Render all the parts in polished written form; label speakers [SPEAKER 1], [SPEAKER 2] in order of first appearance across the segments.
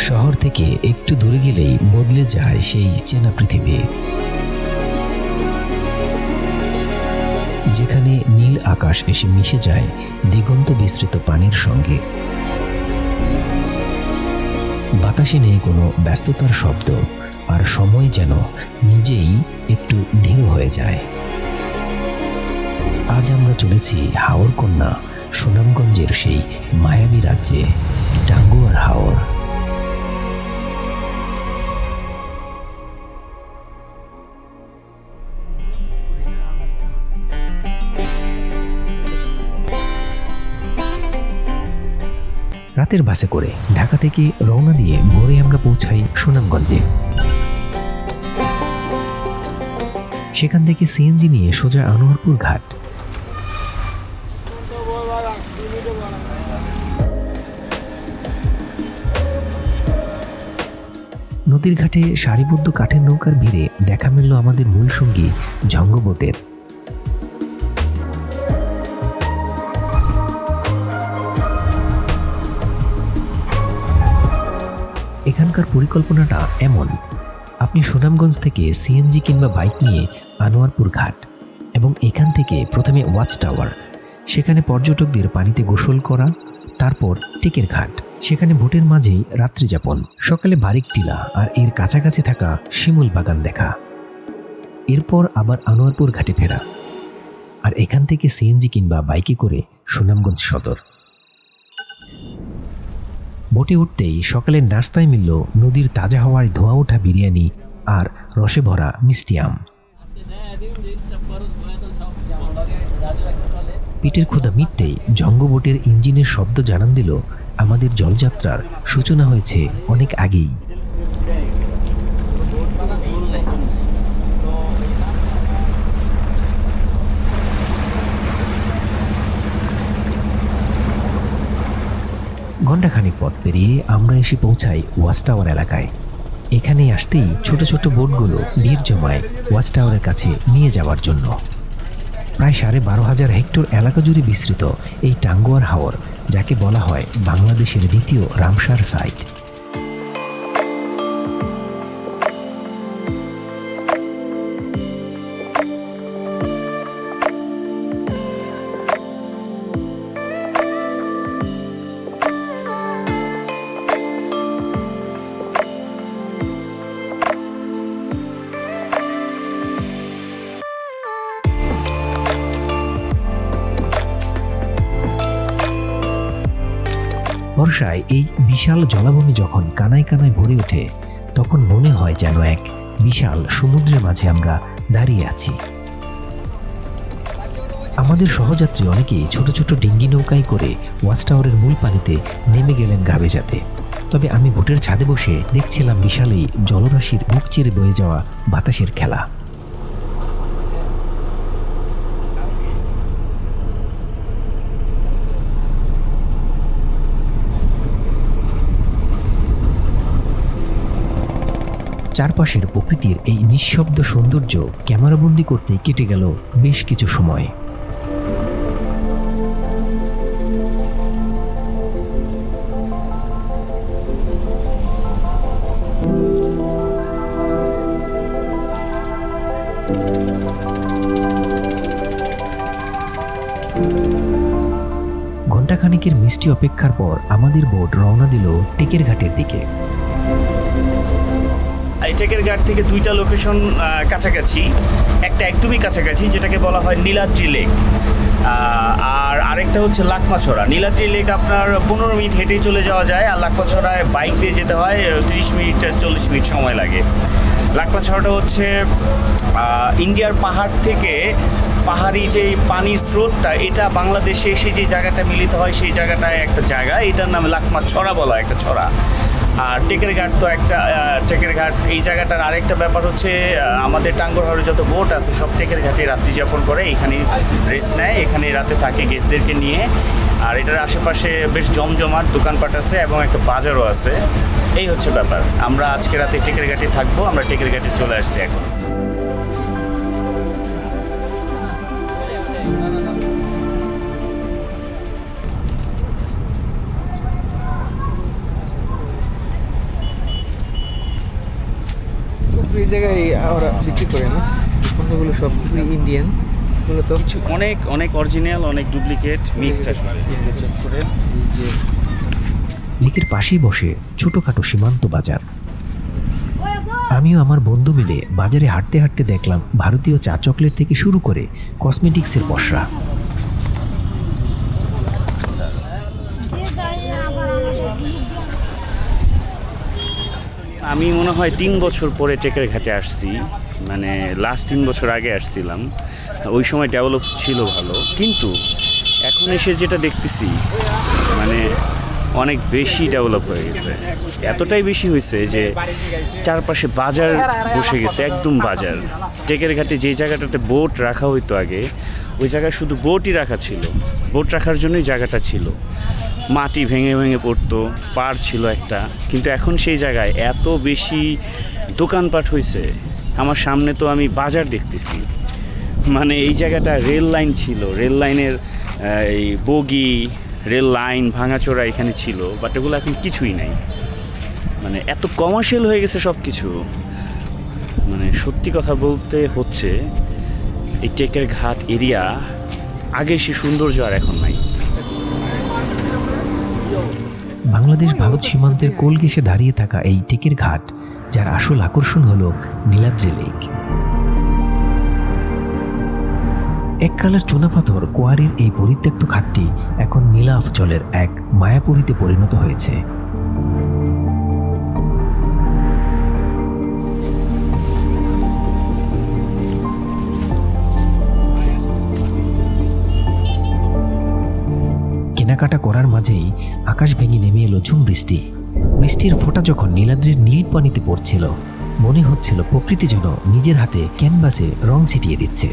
[SPEAKER 1] শহর থেকে একটু দূরে গেলেই বদলে যায় সেই চেনা পৃথিবী, যেখানে নীল আকাশ এসে মিশে যায় দিগন্ত বিস্তৃত পানির সঙ্গে। বাতাসে নেই কোনো ব্যস্ততার শব্দ, আর সময় যেন নিজেই একটু ধীর হয়ে যায়। আজ আমরা চলেছি হাওর কন্যা সুনামগঞ্জের সেই মায়াবী রাজ্যে, টাঙ্গুয়ার হাওর। রাতের বাসে করে ঢাকা থেকে রওনা দিয়ে ভোরে আমরা পৌঁছাই সুনামগঞ্জে। সেখান থেকে সিএনজি নিয়ে সোজা আনোয়ারপুর ঘাট। নদীর ঘাটে সারিবদ্ধ কাঠের নৌকার ভিড়ে দেখা মিলল আমাদের মূল সঙ্গী ঝঙ্গ বোটের। এখানকার পরিকল্পনাটা এমন, আপনি সুনামগঞ্জ থেকে সিএনজি কিংবা বাইক নিয়ে আনোয়ারপুর ঘাট, এবং এখান থেকে প্রথমে ওয়াচ টাওয়ার, সেখানে পর্যটকদের পানিতে গোসল করা, তারপর টেকের ঘাট, সেখানে বোটের মাঝেই রাত্রিযাপন, সকালে বারিক টিলা আর এর কাছাকাছি থাকা শিমুল বাগান দেখা, এরপর আবার আনোয়ারপুর ঘাটে ফেরা, আর এখান থেকে সিএনজি কিংবা বাইকে করে সুনামগঞ্জ সদর। বোটে উঠতেই সকালের নাস্তায় মিলল নদীর তাজা হওয়ায় ধোয়া ওঠা বিরিয়ানি আর রসে ভরা মিষ্টি আম। পেটের ক্ষুধা মিটতেই ঝঙ্গ বোটের ইঞ্জিনের শব্দ জানান দিল আমাদের জলযাত্রার সূচনা হয়েছে অনেক আগেই। ঘণ্টাখানিক পথ পেরিয়ে আমরা এসে পৌঁছাই ওয়াচ টাওয়ার এলাকায়। এখানে আসতেই ছোট ছোট বোটগুলো ভিড় জমায় ওয়াচ টাওয়ারের কাছে নিয়ে যাওয়ার জন্য। প্রায় 12,500 হেক্টর এলাকা জুড়ে বিস্তৃত এই টাঙ্গুয়ার হাওর, যাকে বলা হয় বাংলাদেশের দ্বিতীয় রামসার সাইট। বর্ষায় এই বিশাল জলাভূমি যখন কানায় কানায় ভরে ওঠে, তখন মনে হয় যেন এক বিশাল সমুদ্রের মাঝে আমরা দাঁড়িয়ে আছি। আমাদের সহযাত্রী অনেকেই ছোট ছোট ডিঙ্গি নৌকায় করে ওয়াচ টাওয়ারের মূল পানিতে নেমে গেলেন গা ভেজাতে। তবে আমি বোটের ছাদে বসে দেখছিলাম বিশাল এই জলরাশির বুক চিরে বয়ে যাওয়া বাতাসের খেলা। চারপাশের প্রকৃতির এই নিঃশব্দ সৌন্দর্য ক্যামেরাবন্দি করতে কেটে গেল বেশ কিছু সময়। ঘণ্টাখানেকের মিষ্টি অপেক্ষার পর আমাদের বোট রওনা দিল টেকের ঘাটের দিকে।
[SPEAKER 2] টেকের ঘাট থেকে দুইটা লোকেশন কাছাকাছি, একটা একদমই কাছাকাছি যেটাকে বলা হয় নীলাদ্রি লেক, আর আরেকটা হচ্ছে লাকমাছড়া। নীলাদ্রি লেক আপনার 15 মিনিট হেঁটেই চলে যাওয়া যায়, আর লাকমাছড়ায় বাইক দিয়ে যেতে হয় 30 মিনিট 40 মিনিট সময় লাগে। লাকমাছড়াটা হচ্ছে ইন্ডিয়ার পাহাড় থেকে পাহাড়ি যে পানির স্রোতটা, এটা বাংলাদেশে এসে যে জায়গাটা মিলিত হয় সেই জায়গাটায় একটা জায়গা, এটার নাম লাকমাছড়া বলা, একটা ছড়া। আর টেকের ঘাট তো একটা টেকের ঘাট, এই জায়গাটার আরেকটা ব্যাপার হচ্ছে আমাদের টাঙ্গুয়ার হাওরে যত বোট আছে সব টেকের ঘাটে রাত্রি যাপন করে, এখানে রেস্ট নেয়, এখানে রাতে থাকে গেস্টদেরকে নিয়ে। আর এটার আশেপাশে বেশ জমজমাট দোকানপাট আছে এবং একটা বাজারও আছে। এই হচ্ছে ব্যাপার। আমরা আজকে রাতে টেকের ঘাটে থাকবো, আমরা টেকের ঘাটে চলে আসছি এখন।
[SPEAKER 3] এই জায়গায় ওরা বিক্রি করে না, পণ্যগুলো সব ইন্ডিয়ান, এগুলো তো
[SPEAKER 2] কিছু অনেক অনেক অরিজিনাল, অনেক ডুপ্লিকেট মিক্সড আসলে। চেক করে
[SPEAKER 3] এই যে
[SPEAKER 1] লেকের পাশেই বসে ছোটোখাটো সীমান্ত বাজার। আমিও আমার বন্ধু মিলে বাজারে হাঁটতে হাঁটতে দেখলাম ভারতীয় চা চকলেট থেকে শুরু করে কসমেটিক্সের পসরা।
[SPEAKER 2] আমি মনে হয় 3 বছর পরে টেকের ঘাটে আসছি, মানে লাস্ট 3 বছর আগে আসছিলাম। ওই সময় ডেভেলপ ছিল ভালো, কিন্তু এখন এসে যেটা দেখতেছি মানে অনেক বেশি ডেভেলপ হয়ে গেছে। এতটাই বেশি হয়েছে যে চারপাশে বাজার বসে গেছে, একদম বাজার। টেকের ঘাটে যেই জায়গাটাতে বোট রাখা হইতো আগে, ওই জায়গায় শুধু বোটই রাখা ছিল, বোট রাখার জন্যই জায়গাটা ছিল। মাটি ভেঙে ভেঙে পড়তো, পাড় ছিল একটা, কিন্তু এখন সেই জায়গায় এত বেশি দোকানপাট হয়েছে। আমার সামনে তো আমি বাজার দেখতেছি, মানে এই জায়গাটা রেল লাইন ছিল, রেল লাইনের এই বগি, রেল লাইন ভাঙাচোরা এখানে ছিল, বাট এগুলো এখন কিছুই নাই। মানে এত কমার্শিয়াল হয়ে গেছে সব কিছু। মানে সত্যি কথা বলতে হচ্ছে এই টেকের ঘাট এরিয়া আগে সে সৌন্দর্য আর এখন নাই।
[SPEAKER 1] বাংলাদেশ ভারত সীমান্তের কোল ঘেঁষে দাঁড়িয়ে থাকা এই টেকের ঘাট, যার আসল আকর্ষণ হলো নীলাদ্রি লেক। এককালের চুনাপাথর কোয়ারির এই পরিত্যক্ত ঘাটটি এখন নীলাভ জলের এক মায়াপুরীতে পরিণত হয়েছে। কেনাকাটা করার মাঝেই আকাশ ভেঙে নেমে এলো ঝুম বৃষ্টি। বৃষ্টির ফোঁটা যখন নীলাদ্রির নীল পানিতে পড়ছিল, মনে হচ্ছিল প্রকৃতি যেন নিজের হাতে ক্যানভাসে রং ছিটিয়ে দিচ্ছে।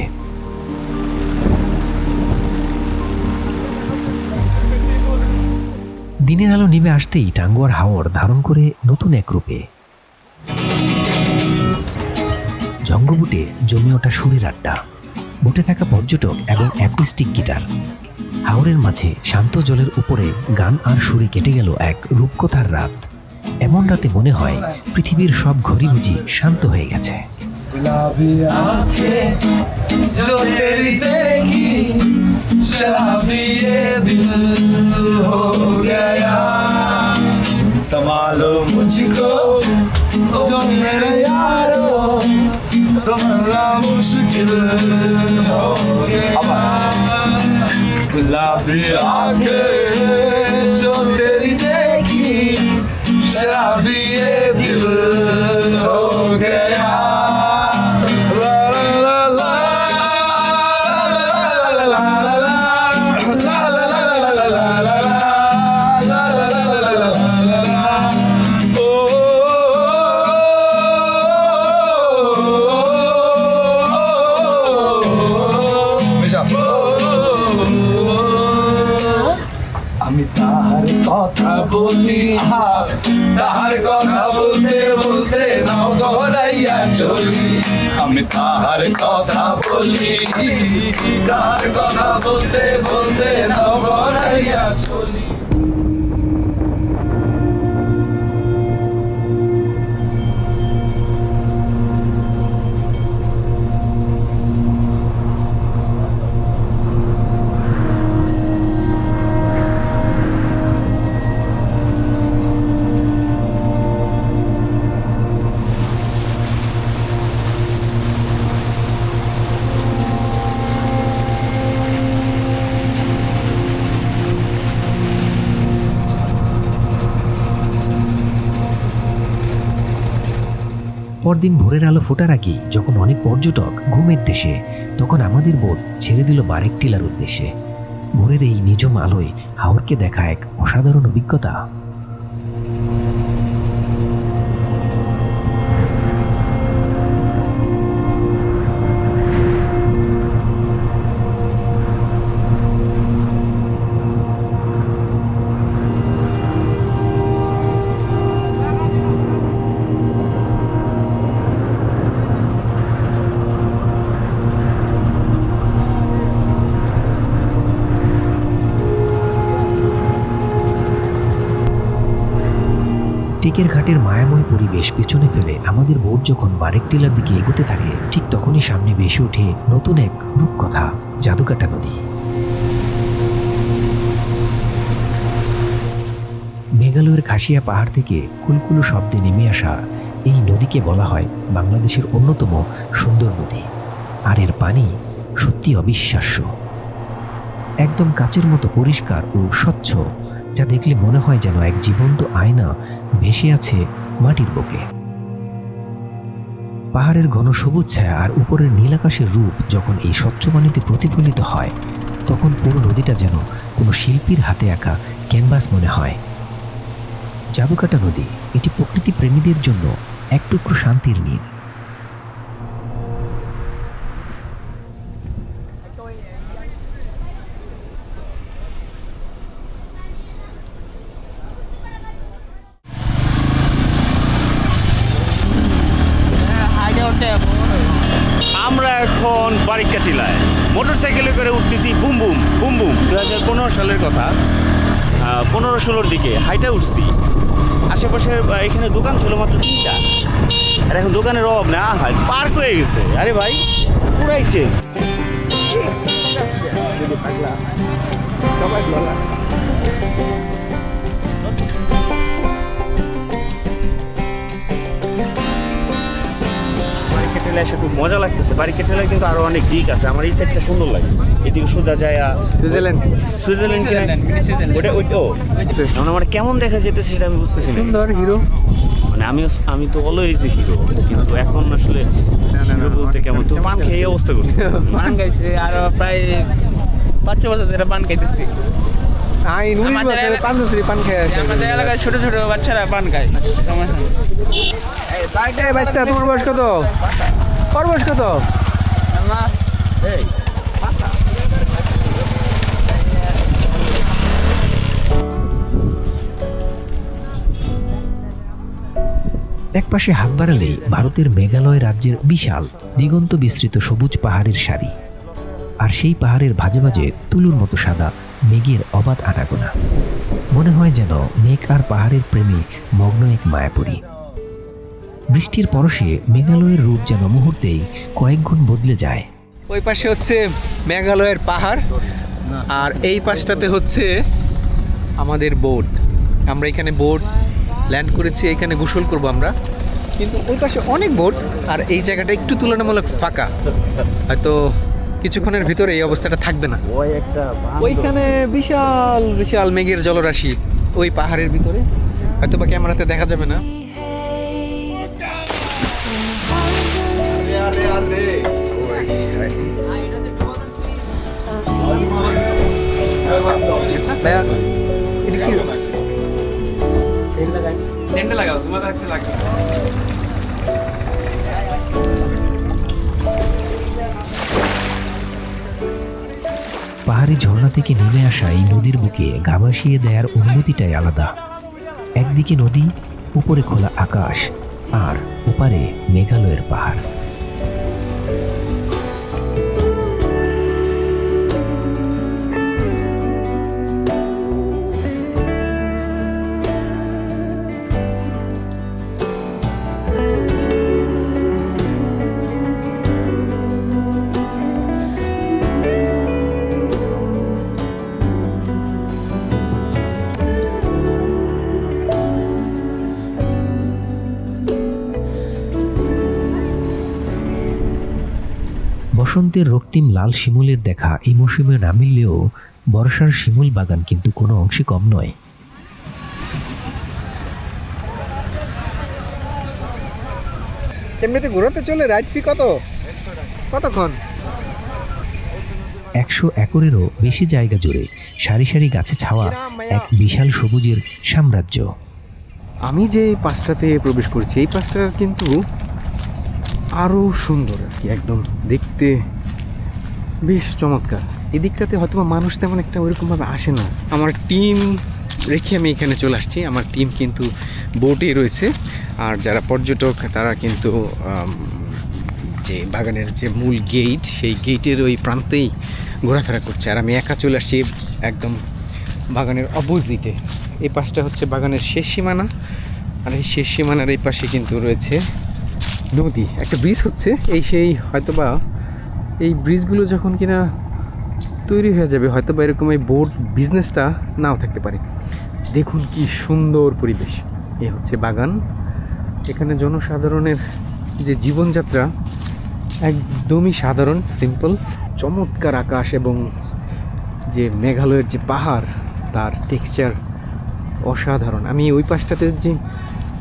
[SPEAKER 1] দিনের আলো নেমে আসতেই টাঙ্গুয়ার হাওর ধারণ করে নতুন এক রূপে। জঙ্গবুটে জমে ওঠা সুরের আড্ডা, বুটে থাকা পর্যটক এবং অ্যাকুস্টিক গিটার। হাওরের মাঝে শান্ত জলের উপরে গান আর সুরে কেটে গেল এক রূপকথার রাত। এমন রাতে মনে হয় পৃথিবীর সব ঘড়ি বুঝি শান্ত হয়ে গেছে।
[SPEAKER 4] गुलाबी आंखें जो तेरी देखी शराबी ये दिल हो गया संभालो मुझको जो मेरे यारो संभलना मुश्किल हो गया गुलाबी आंखें जो तेरी देखी शराबी ये दिल हो गया আমি তাহার কথা বলি তাহার কথা বলতে বলতে নাও গড়াইয়া চলি আমি তাহার কথা বলি তাহার কথা বলতে বলতে নাও গড়াইয়া চলি।
[SPEAKER 1] পরদিন ভোরের আলো ফোটার আগেই যখন অনেক পর্যটক ঘুমের দেশে, তখন আমাদের বোট ছেড়ে দিল বারেক টিলার উদ্দেশ্যে। ভোরের এই নিঝুম আলোয় হাওরকে দেখা এক অসাধারণ অভিজ্ঞতা। টেকের ঘাটের মায়াময় পরিবেশ পেছনে ফেলে আমাদের বোট যখন বারেক টিলার দিকে এগোতে থাকে, ঠিক তখনই সামনে ভেসে ওঠে নতুন এক রূপকথা, জাদুকাটা নদী। মেঘালয়ের খাসিয়া পাহাড় থেকে কুলকুলো শব্দে নেমে আসা এই নদীকে বলা হয় বাংলাদেশের অন্যতম সুন্দর নদী। আর এর পানি সত্যি অবিশ্বাস্য, একদম কাচের মতো পরিষ্কার ও স্বচ্ছ, যা দেখলে মনে হয় যেন এক জীবন্ত আয়না ভেসে আছে মাটির বুকে। পাহাড়ের ঘন সবুজ ছায়া আর উপরের নীল আকাশের রূপ যখন এই স্বচ্ছ পানিতে প্রতিফলিত হয়, তখন পুরো নদীটা যেন কোনো শিল্পীর হাতে আঁকা ক্যানভাস মনে হয়। জাদুকাটা নদী, এটি প্রকৃতি প্রেমীদের জন্য এক টুকরো শান্তির নীড়।
[SPEAKER 2] আমরা এখন বারিকা টিলায় মোটরসাইকেলে করে উঠতেছি, বুম বুম বুম বুম। 2015 সালের কথা, 15-16 দিকে হাইটা উঠছি। আশেপাশে এখানে দোকান ছিল মাত্র 3টা, আর এখন দোকানের অভাব না হয়, পার্ক হয়ে গেছে। আরে ভাই পুরাইছে। বারিকা টেলায় এসে খুব মজা লাগতেছে। বারিকা টেলায় কিন্তু আরো অনেক দিক আছে। আমার এই সাইডটা সুন্দর লাগে, এদিকে সোজা যায়
[SPEAKER 3] সুইজারল্যান্ড
[SPEAKER 2] ওটা ওইটাও আমার কেমন দেখা যেতেছে সেটা আমি বুঝতেছি না।
[SPEAKER 3] সুন্দর হিরো,
[SPEAKER 2] মানে আমি তো অলওয়েজ হিরো, কিন্তু এখন আসলে হিরো বলতে কেমন। তো পান খেয়ে এই অবস্থা করছে।
[SPEAKER 5] পান খাইছে আরো প্রায় 5-6 বছর ধরে পান খাইতেছি।
[SPEAKER 3] আমি 19 বছর 5 বছরই পান খেয়ে আসছি।
[SPEAKER 5] আমাদের এলাকায় ছোট ছোট বাচ্চারা পান খায়।
[SPEAKER 3] এই বাচ্চা, তোমার বয়স কত? তোর বয়স কত?
[SPEAKER 1] একপাশে হাত বাড়ালেই ভারতের মেঘালয় রাজ্যের বিশাল দিগন্ত বিস্তৃত সবুজ পাহাড়ের সারি, আর সেই পাহাড়ের ভাজে ভাজে তুলোর মতো সাদা মেঘের অবাধ আনাগোনা। মনে হয় যেন মেঘ আর পাহাড়ের প্রেমে মগ্ন এক মায়াপুরী। বৃষ্টির পরশে মেঘালয়ের রূপ যেন মুহূর্তেই কয়েক গুণ বদলে যায়।
[SPEAKER 3] ওই পাশে হচ্ছে মেঘালয়ের পাহাড়, আর এই পাশটাতে হচ্ছে আমাদের বোট। আমরা এখানে বোট ল্যান্ড করেছি, এখানে গোসল করব আমরা। কিন্তু ওই পাশে অনেক বোট, আর এই জায়গাটা একটু তুলনামূলক ফাঁকা। হয়তো কিছুক্ষণের ভিতরে এই অবস্থাটা থাকবে না। ওইখানে বিশাল বিশাল মেঘের জলরাশি ওই পাহাড়ের ভিতরে, হয়তো বা ক্যামেরাতে দেখা যাবে না। ভাইয়া, এটা কি?
[SPEAKER 1] পাহাড়ি ঝর্ণা থেকে নেমে আসা এই নদীর বুকে গা ভাসিয়ে দেয়ার অনুভূতিটাই আলাদা। একদিকে নদী, উপরে খোলা আকাশ, আর ওপারে মেঘালয়ের পাহাড়। বসন্তের রক্তিম লাল শিমুলের দেখা এই মৌসুমে না মিললেও বর্ষার শিমুল বাগান কিন্তু কোনো অংশে কম নয়।
[SPEAKER 3] এমনিতে ঘোরাতে চলে রাইড ফি কত? কতক্ষণ?
[SPEAKER 1] 100 একরেরও বেশি জায়গা জুড়ে সারি সারি গাছে ছাওয়া এক বিশাল সবুজের সাম্রাজ্য।
[SPEAKER 3] আমি যে পাঁচটাতে প্রবেশ করছি, এই পাঁচটা কিন্তু আরও সুন্দর আর কি, একদম দেখতে বেশ চমৎকার। এদিকটাতে হয়তো মানুষ তেমন একটা ওইরকমভাবে আসে না। আমার টিম রেখে আমি এখানে চলে আসছি। আমার টিম কিন্তু বোটে রয়েছে, আর যারা পর্যটক তারা কিন্তু যে বাগানের যে মূল গেট, সেই গেটের ওই প্রান্তেই ঘোরাফেরা করছে। আর আমি একা চলে আসছি একদম বাগানের অপোজিটে। এই পাশটা হচ্ছে বাগানের শেষ সীমানা, আর এই শেষ সীমানার এই পাশে কিন্তু রয়েছে নদী, একটা ব্রিজ হচ্ছে, এই সেই হয়তোবা এই ব্রিজগুলো যখন কিনা তৈরি হয়ে যাবে হয়তোবা এরকম এই বোট বিজনেসটা নাও থাকতে পারে। দেখুন কি সুন্দর পরিবেশ, এ হচ্ছে বাগান। এখানে জনসাধারণের যে জীবনযাত্রা একদমই সাধারণ, সিম্পল। চমৎকার আকাশ এবং যে মেঘালয়ের যে পাহাড় তার টেক্সচার অসাধারণ। আমি ওই পাশটাতে যে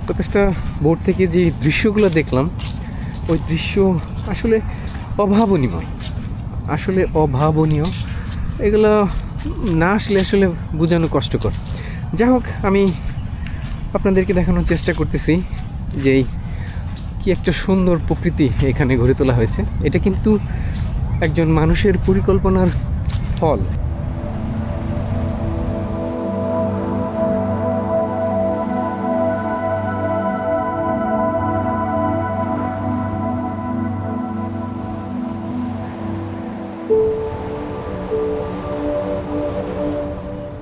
[SPEAKER 3] ওই পাশটা বোট থেকে যে দৃশ্যগুলো দেখলাম, ওই দৃশ্য আসলে অভাবনীয়, আসলে অভাবনীয়। এগুলো না আসলে আসলে বোঝানো কষ্টকর। যাই হোক, আমি আপনাদেরকে দেখানোর চেষ্টা করতেছি যে কি একটা সুন্দর প্রকৃতি এখানে গড়ে তোলা হয়েছে। এটা কিন্তু একজন মানুষের পরিকল্পনার ফল।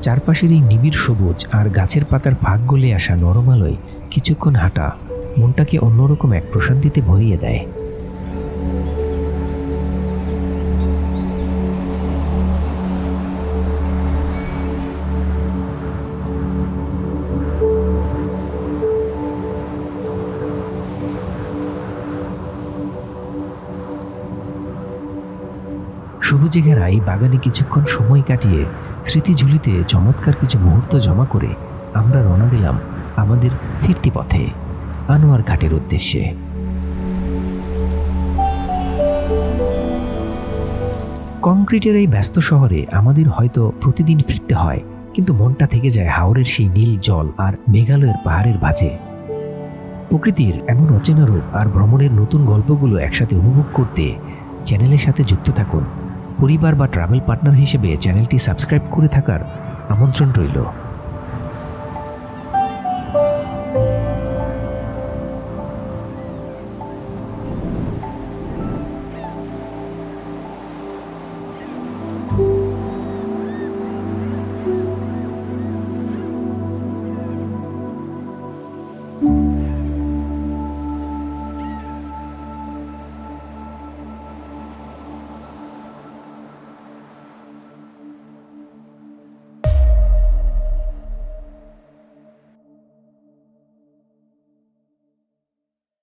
[SPEAKER 1] চারপাশের এই নিবিড় সবুজ আর গাছের পাতার ফাঁক গলে আসা নরম আলোয় কিছুক্ষণ হাঁটা মনটাকে অন্যরকম এক প্রশান্তিতে ভরিয়ে দেয়। সবুজে ঘেরা এই বাগানে কিছুক্ষণ সময় কাটিয়ে স্মৃতিঝুলিতে চমৎকার কিছু মুহূর্ত জমা করে আমরা রওনা দিলাম আমাদের ফিরতি পথে আনোয়ার ঘাটের উদ্দেশ্যে। কংক্রিটের এই ব্যস্ত শহরে আমাদের হয়তো প্রতিদিন ফিরতে হয়, কিন্তু মনটা থেকে যায় হাওরের সেই নীল জল আর মেঘালয়ের পাহাড়ের ভাঁজে। প্রকৃতির এমন অচেনা রূপ আর ভ্রমণের নতুন গল্পগুলো একসাথে উপভোগ করতে চ্যানেলের সাথে যুক্ত থাকুন। পরিবার বা ট্রাভেল পার্টনার হিসেবে চ্যানেলটি সাবস্ক্রাইব করে থাকার আমন্ত্রণ রইল।